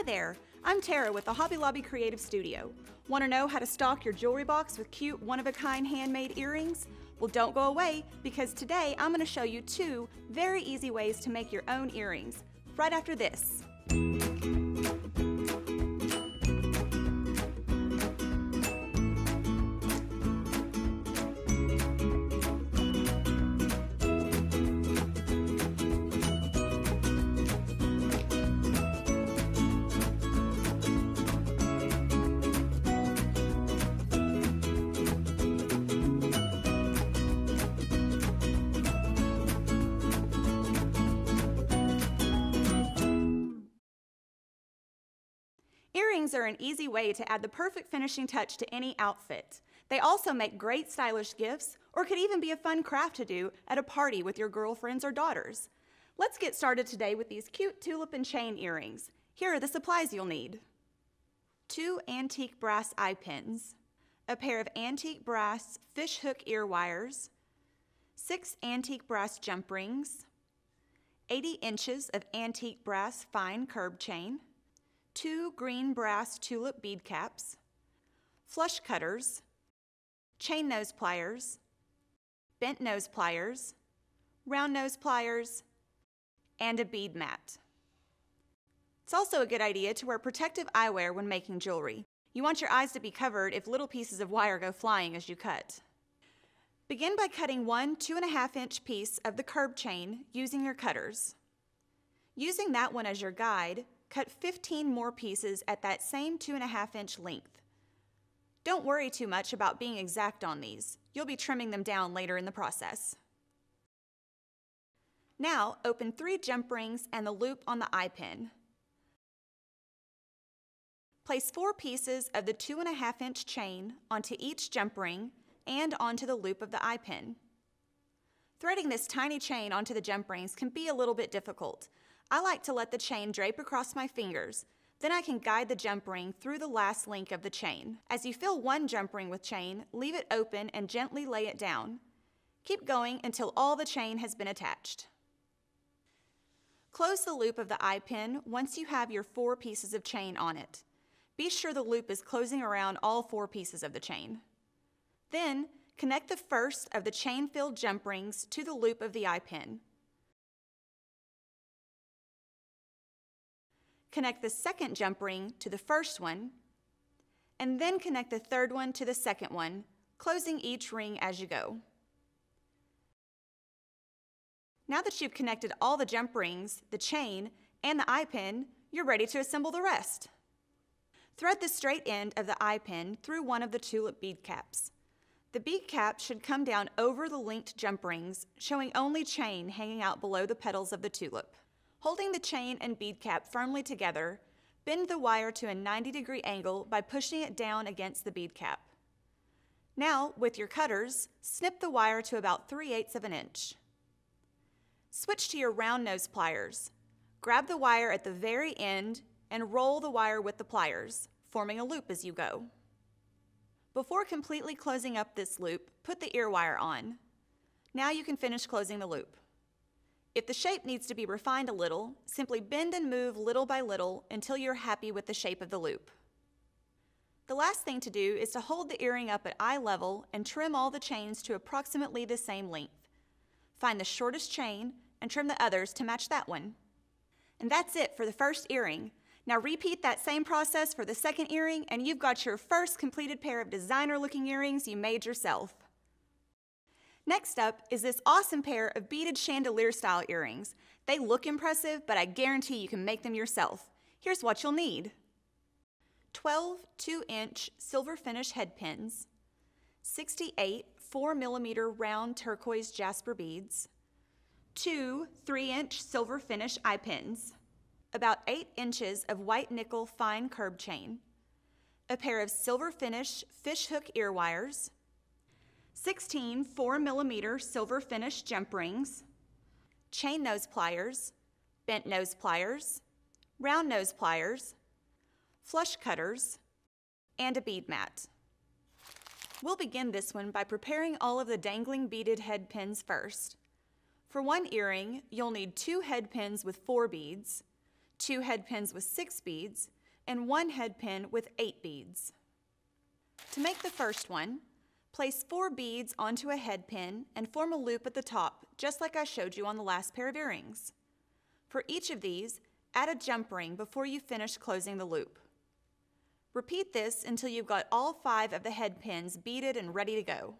there, I'm Tara with the Hobby Lobby Creative Studio. Want to know how to stock your jewelry box with cute, one-of-a-kind handmade earrings? Well, don't go away, because today I'm going to show you 2 very easy ways to make your own earrings, right after this. Earrings are an easy way to add the perfect finishing touch to any outfit. They also make great stylish gifts, or could even be a fun craft to do at a party with your girlfriends or daughters. Let's get started today with these cute tulip and chain earrings. Here are the supplies you'll need. 2 antique brass eye pins, a pair of antique brass fishhook ear wires, 6 antique brass jump rings, 80 inches of antique brass fine curb chain, 2 green brass tulip bead caps, flush cutters, chain nose pliers, bent nose pliers, round nose pliers, and a bead mat. It's also a good idea to wear protective eyewear when making jewelry. You want your eyes to be covered if little pieces of wire go flying as you cut. Begin by cutting one 2.5-inch piece of the curb chain using your cutters. Using that one as your guide, cut 15 more pieces at that same 2.5-inch length. Don't worry too much about being exact on these. You'll be trimming them down later in the process. Now, open 3 jump rings and the loop on the eye pin. Place 4 pieces of the 2.5-inch chain onto each jump ring and onto the loop of the eye pin. Threading this tiny chain onto the jump rings can be a little bit difficult. I like to let the chain drape across my fingers, then I can guide the jump ring through the last link of the chain. As you fill one jump ring with chain, leave it open and gently lay it down. Keep going until all the chain has been attached. Close the loop of the eye pin once you have your 4 pieces of chain on it. Be sure the loop is closing around all 4 pieces of the chain. Then, connect the first of the chain-filled jump rings to the loop of the eye pin. Connect the second jump ring to the first one, and then connect the third one to the second one, closing each ring as you go. Now that you've connected all the jump rings, the chain, and the eye pin, you're ready to assemble the rest. Thread the straight end of the eye pin through one of the tulip bead caps. The bead cap should come down over the linked jump rings, showing only chain hanging out below the petals of the tulip. Holding the chain and bead cap firmly together, bend the wire to a 90-degree angle by pushing it down against the bead cap. Now, with your cutters, snip the wire to about 3/8 of an inch. Switch to your round nose pliers. Grab the wire at the very end and roll the wire with the pliers, forming a loop as you go. Before completely closing up this loop, put the ear wire on. Now you can finish closing the loop. If the shape needs to be refined a little, simply bend and move little by little until you're happy with the shape of the loop. The last thing to do is to hold the earring up at eye level and trim all the chains to approximately the same length. Find the shortest chain and trim the others to match that one. And that's it for the first earring. Now repeat that same process for the second earring and you've got your first completed pair of designer-looking earrings you made yourself. Next up is this awesome pair of beaded chandelier-style earrings. They look impressive, but I guarantee you can make them yourself. Here's what you'll need. 12 2-inch silver finish head pins, 68 4mm round turquoise jasper beads, 2 3-inch silver finish eye pins, about 8 inches of white nickel fine curb chain, a pair of silver finish fishhook ear wires, 16 4mm silver finish jump rings, chain nose pliers, bent nose pliers, round nose pliers, flush cutters, and a bead mat. We'll begin this one by preparing all of the dangling beaded head pins first. For one earring, you'll need 2 head pins with 4 beads, 2 head pins with 6 beads, and 1 head pin with 8 beads. To make the first one, place 4 beads onto a head pin and form a loop at the top, just like I showed you on the last pair of earrings. For each of these, add a jump ring before you finish closing the loop. Repeat this until you've got all 5 of the head pins beaded and ready to go.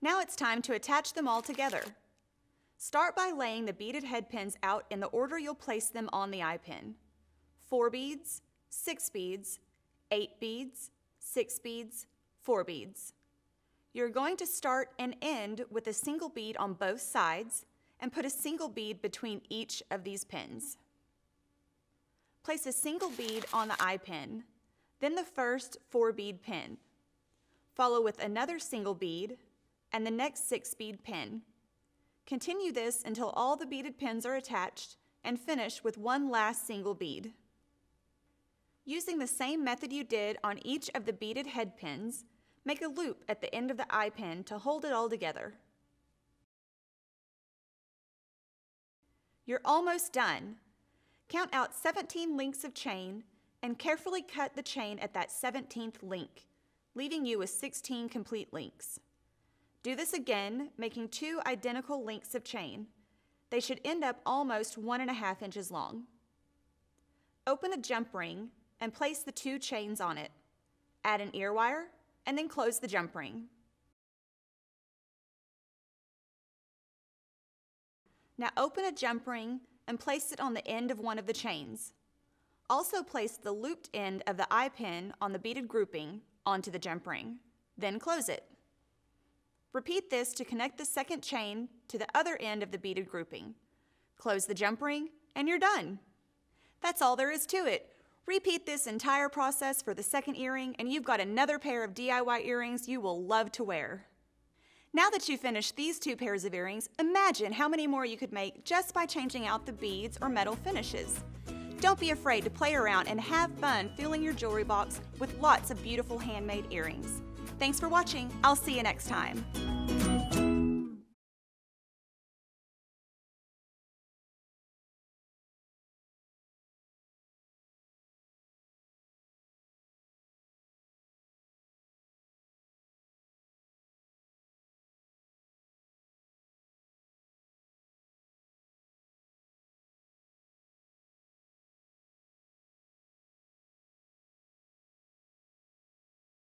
Now it's time to attach them all together. Start by laying the beaded head pins out in the order you'll place them on the eye pin. 4 beads, 6 beads, 8 beads, 6 beads, 4 beads. You're going to start and end with a single bead on both sides and put a single bead between each of these pins. Place a single bead on the eye pin, then the first 4-bead pin. Follow with another single bead and the next 6-bead pin. Continue this until all the beaded pins are attached and finish with one last single bead. Using the same method you did on each of the beaded head pins, make a loop at the end of the eye pin to hold it all together. You're almost done. Count out 17 links of chain and carefully cut the chain at that 17th link, leaving you with 16 complete links. Do this again, making 2 identical links of chain. They should end up almost 1.5 inches long. Open a jump ring and place the 2 chains on it. Add an ear wire and then close the jump ring. Now open a jump ring and place it on the end of one of the chains. Also place the looped end of the eye pin on the beaded grouping onto the jump ring, then close it. Repeat this to connect the second chain to the other end of the beaded grouping. Close the jump ring and you're done. That's all there is to it. Repeat this entire process for the second earring and you've got another pair of DIY earrings you will love to wear. Now that you've finished these 2 pairs of earrings, imagine how many more you could make just by changing out the beads or metal finishes. Don't be afraid to play around and have fun filling your jewelry box with lots of beautiful handmade earrings. Thanks for watching. I'll see you next time.